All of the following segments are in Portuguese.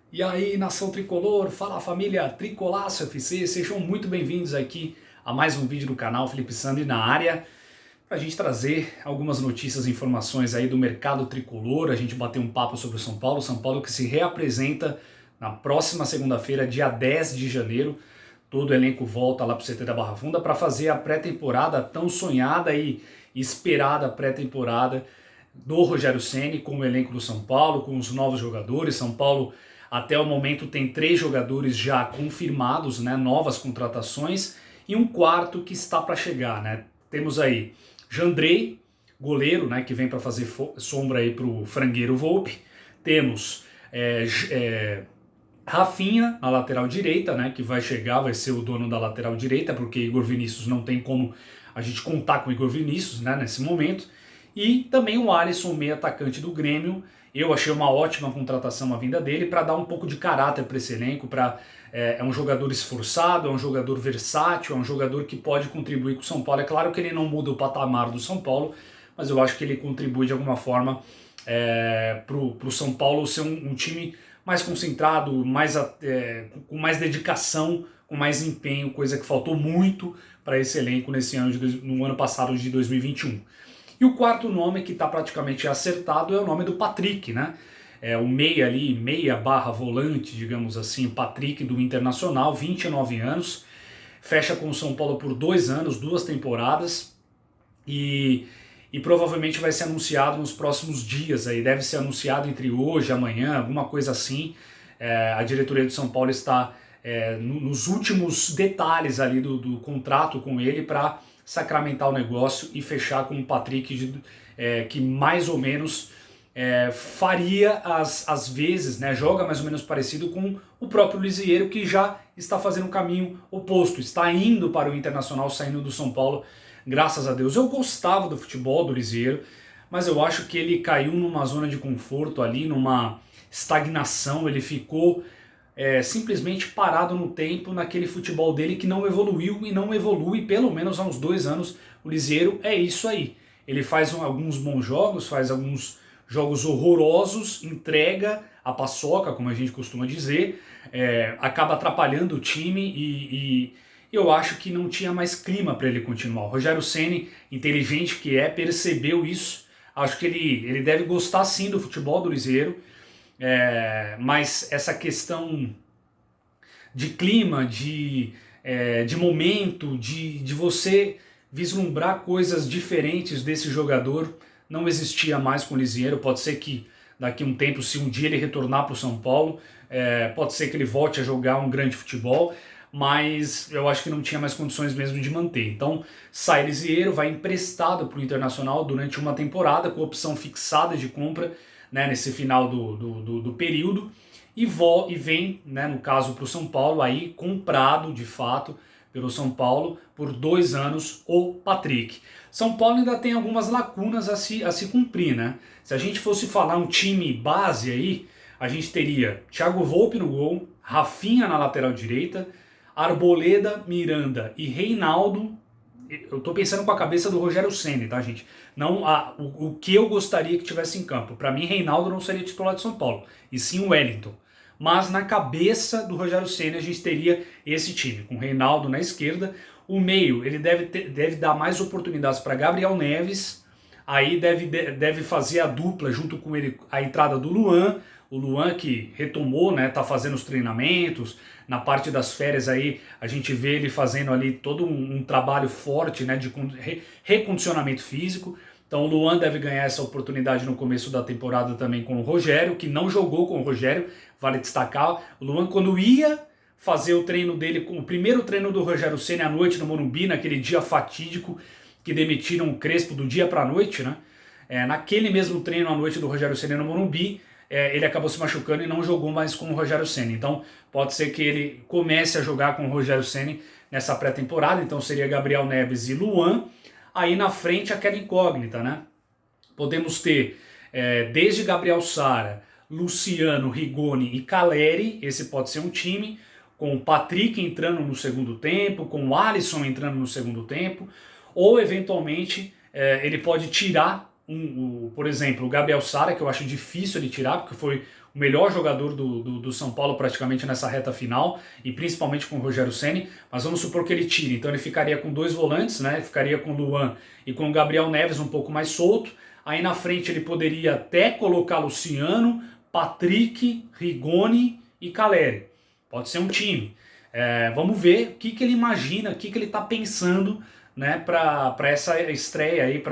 E aí, nação tricolor, fala família Tricolaço FC, sejam muito bem-vindos aqui a mais um vídeo do canal Felipe Sandri na área, para a gente trazer algumas notícias e informações aí do mercado tricolor, a gente bater um papo sobre o São Paulo que se reapresenta na próxima segunda-feira, dia 10 de janeiro, todo o elenco volta lá para o CT da Barra Funda para fazer a pré-temporada tão sonhada e esperada pré-temporada do Rogério Ceni com o elenco do São Paulo, com os novos jogadores. São Paulo até o momento tem 3 jogadores já confirmados, né, novas contratações, e um quarto que está para chegar, né? Temos aí Jandrei, goleiro, né, que vem para fazer sombra aí pro frangueiro Volpi. Temos Rafinha na lateral direita, né, que vai chegar, vai ser o dono da lateral direita, porque Igor Vinícius não tem como a gente contar com o Igor Vinícius, né, nesse momento. E também o Alisson, meio atacante do Grêmio. Eu achei uma ótima contratação a vinda dele para dar um pouco de caráter para esse elenco. É um jogador esforçado, é um jogador versátil, é um jogador que pode contribuir com o São Paulo. É claro que ele não muda o patamar do São Paulo, mas eu acho que ele contribui de alguma forma para o São Paulo ser um time mais concentrado, com mais dedicação, com mais empenho, coisa que faltou muito para esse elenco no ano passado de 2021. E o quarto nome que está praticamente acertado é o nome do Patrick, né? É o meia ali, meia barra volante, digamos assim, Patrick do Internacional, 29 anos, fecha com o São Paulo por 2 anos, 2 temporadas, e provavelmente vai ser anunciado nos próximos dias, aí deve ser anunciado entre hoje e amanhã, alguma coisa assim. A diretoria do São Paulo está nos últimos detalhes ali do contrato com ele para sacramentar o negócio e fechar com o Patrick, que mais ou menos faria as vezes, né, joga mais ou menos parecido com o próprio Lisieiro, que já está fazendo o caminho oposto, está indo para o Internacional, saindo do São Paulo, graças a Deus. Eu gostava do futebol do Lisieiro, mas eu acho que ele caiu numa zona de conforto ali, numa estagnação, ele ficou simplesmente parado no tempo naquele futebol dele que não evoluiu e não evolui pelo menos há uns 2 anos. O Lisieiro é isso aí, ele faz alguns bons jogos, faz alguns jogos horrorosos, entrega a paçoca, como a gente costuma dizer, acaba atrapalhando o time e eu acho que não tinha mais clima para ele continuar. O Rogério Ceni, inteligente que é, percebeu isso. Acho que ele deve gostar sim do futebol do Lisieiro, mas essa questão de clima, de momento, de você vislumbrar coisas diferentes desse jogador, não existia mais com o Lisieiro. Pode ser que daqui a um tempo, se um dia ele retornar para o São Paulo, pode ser que ele volte a jogar um grande futebol, mas eu acho que não tinha mais condições mesmo de manter. Então sai Lisieiro, vai emprestado para o Internacional durante uma temporada, com opção fixada de compra, né, nesse final do período, e vem, né, no caso para o São Paulo, aí comprado de fato pelo São Paulo por 2 anos o Patrick. São Paulo ainda tem algumas lacunas a se cumprir, né? Se a gente fosse falar um time base aí, a gente teria Thiago Volpi no gol, Rafinha na lateral direita, Arboleda, Miranda e Reinaldo. Eu tô pensando com a cabeça do Rogério Ceni, tá, gente? Não o que eu gostaria que tivesse em campo. Para mim, Reinaldo não seria titular de São Paulo, e sim o Wellington. Mas na cabeça do Rogério Ceni a gente teria esse time, com Reinaldo na esquerda. O meio, ele deve dar mais oportunidades para Gabriel Neves, aí deve fazer a dupla junto com ele, a entrada do Luan, o Luan que retomou, né, tá fazendo os treinamentos, na parte das férias aí a gente vê ele fazendo ali todo um trabalho forte, né, de recondicionamento físico. Então o Luan deve ganhar essa oportunidade no começo da temporada também com o Rogério, que não jogou com o Rogério, vale destacar. O Luan, quando ia fazer o treino dele, o primeiro treino do Rogério Ceni à noite no Morumbi, naquele dia fatídico que demitiram o Crespo do dia para a noite, né? Naquele mesmo treino à noite do Rogério Ceni no Morumbi, ele acabou se machucando e não jogou mais com o Rogério Ceni. Então pode ser que ele comece a jogar com o Rogério Ceni nessa pré-temporada, então seria Gabriel Neves e Luan. Aí na frente aquela incógnita, né? Podemos ter desde Gabriel Sara, Luciano, Rigoni e Caleri, esse pode ser um time, com o Patrick entrando no segundo tempo, com o Alisson entrando no segundo tempo, ou eventualmente ele pode tirar, por exemplo, o Gabriel Sara, que eu acho difícil ele tirar, porque foi o melhor jogador do São Paulo praticamente nessa reta final, e principalmente com o Rogério Ceni, mas vamos supor que ele tire, então ele ficaria com 2 volantes, né? Ficaria com o Luan e com o Gabriel Neves um pouco mais solto, aí na frente ele poderia até colocar Luciano, Patrick, Rigoni e Caleri, pode ser um time. Vamos ver o que ele imagina, o que ele está pensando, né, para essa estreia aí,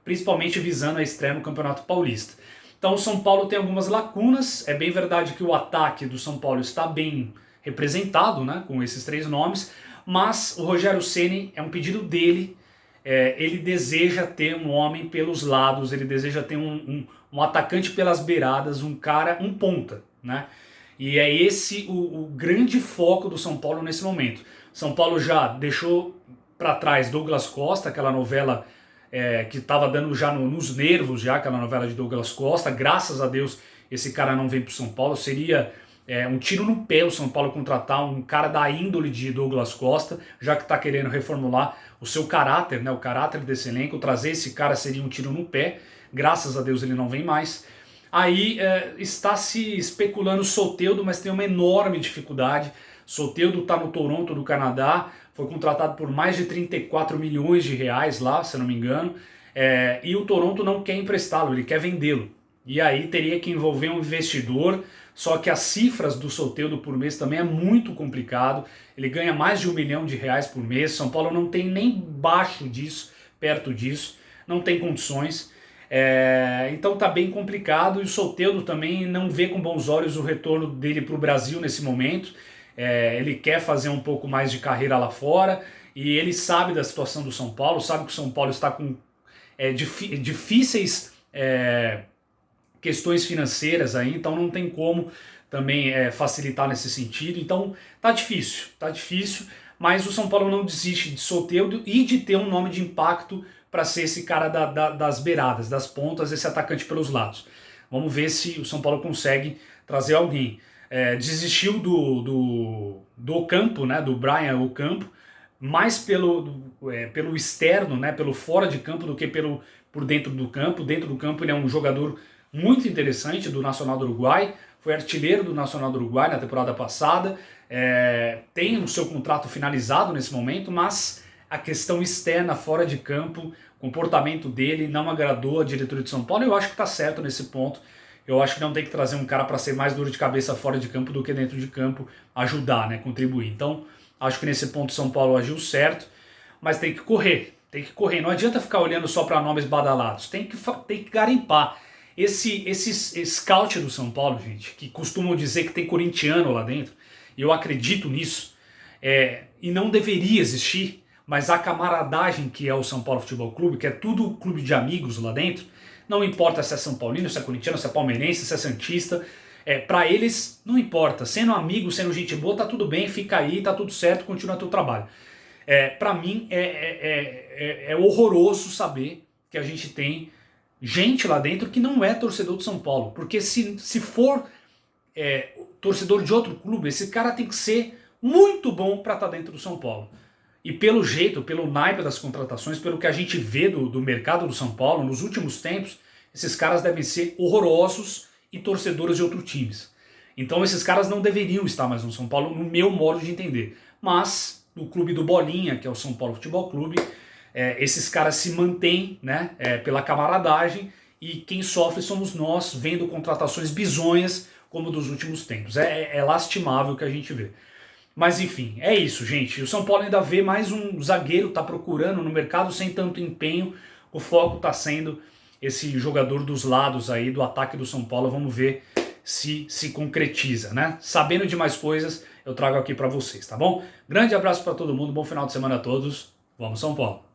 principalmente visando a estreia no Campeonato Paulista. Então o São Paulo tem algumas lacunas, é bem verdade que o ataque do São Paulo está bem representado, né, com esses 3 nomes, mas o Rogério Ceni é um pedido dele, ele deseja ter um homem pelos lados, ele deseja ter um atacante pelas beiradas, um ponta, né? E é esse o grande foco do São Paulo nesse momento. São Paulo já deixou para trás Douglas Costa, aquela novela que estava dando já nos nervos, já aquela novela de Douglas Costa. Graças a Deus esse cara não vem para o São Paulo. Seria um tiro no pé o São Paulo contratar um cara da índole de Douglas Costa, já que está querendo reformular o seu caráter, né, o caráter desse elenco. Trazer esse cara seria um tiro no pé. Graças a Deus ele não vem mais. Aí está se especulando Soteldo, mas tem uma enorme dificuldade. Soteldo está no Toronto do Canadá, foi contratado por mais de 34 milhões de reais lá, se eu não me engano, e o Toronto não quer emprestá-lo, ele quer vendê-lo. E aí teria que envolver um investidor, só que as cifras do Soteldo por mês também é muito complicado, ele ganha mais de R$1 milhão por mês, São Paulo não tem nem baixo disso, perto disso, não tem condições. Então tá bem complicado, e o Soteldo também não vê com bons olhos o retorno dele para o Brasil nesse momento. Ele quer fazer um pouco mais de carreira lá fora, e ele sabe da situação do São Paulo, sabe que o São Paulo está com difíceis questões financeiras aí, então não tem como também facilitar nesse sentido. Então tá difícil, mas o São Paulo não desiste de Soteldo e de ter um nome de impacto para ser esse cara das beiradas, das pontas, esse atacante pelos lados. Vamos ver se o São Paulo consegue trazer alguém. Desistiu do Ocampo, né, do Brian Ocampo, mais pelo externo, né, pelo fora de campo, do que por dentro do campo. Dentro do campo ele é um jogador muito interessante do Nacional do Uruguai, foi artilheiro do Nacional do Uruguai na temporada passada, tem o seu contrato finalizado nesse momento, mas a questão externa, fora de campo, o comportamento dele não agradou a diretoria de São Paulo. Eu acho que está certo nesse ponto. Eu acho que não tem que trazer um cara para ser mais dor de cabeça fora de campo do que dentro de campo, ajudar, né, contribuir. Então, acho que nesse ponto São Paulo agiu certo, mas tem que correr. Não adianta ficar olhando só para nomes badalados, tem que garimpar. Esse scout do São Paulo, gente, que costumam dizer que tem corintiano lá dentro, e eu acredito nisso, e não deveria existir, mas a camaradagem que é o São Paulo Futebol Clube, que é tudo clube de amigos lá dentro, não importa se é São Paulino, se é corintiano, se é palmeirense, se é santista, para eles não importa, sendo amigo, sendo gente boa, tá tudo bem, fica aí, tá tudo certo, continua teu trabalho. Para mim é horroroso saber que a gente tem gente lá dentro que não é torcedor do São Paulo, porque se for torcedor de outro clube, esse cara tem que ser muito bom para estar dentro do São Paulo. E pelo jeito, pelo naipe das contratações, pelo que a gente vê do mercado do São Paulo nos últimos tempos, esses caras devem ser horrorosos e torcedores de outros times. Então esses caras não deveriam estar mais no São Paulo, no meu modo de entender. Mas no clube do Bolinha, que é o São Paulo Futebol Clube, esses caras se mantêm, né, pela camaradagem, e quem sofre somos nós, vendo contratações bizonhas como dos últimos tempos. É lastimável o que a gente vê. Mas enfim, é isso, gente. O São Paulo ainda vê mais um zagueiro, tá procurando no mercado sem tanto empenho. O foco tá sendo esse jogador dos lados aí do ataque do São Paulo. Vamos ver se concretiza, né? Sabendo de mais coisas, eu trago aqui para vocês, tá bom? Grande abraço para todo mundo, bom final de semana a todos. Vamos São Paulo!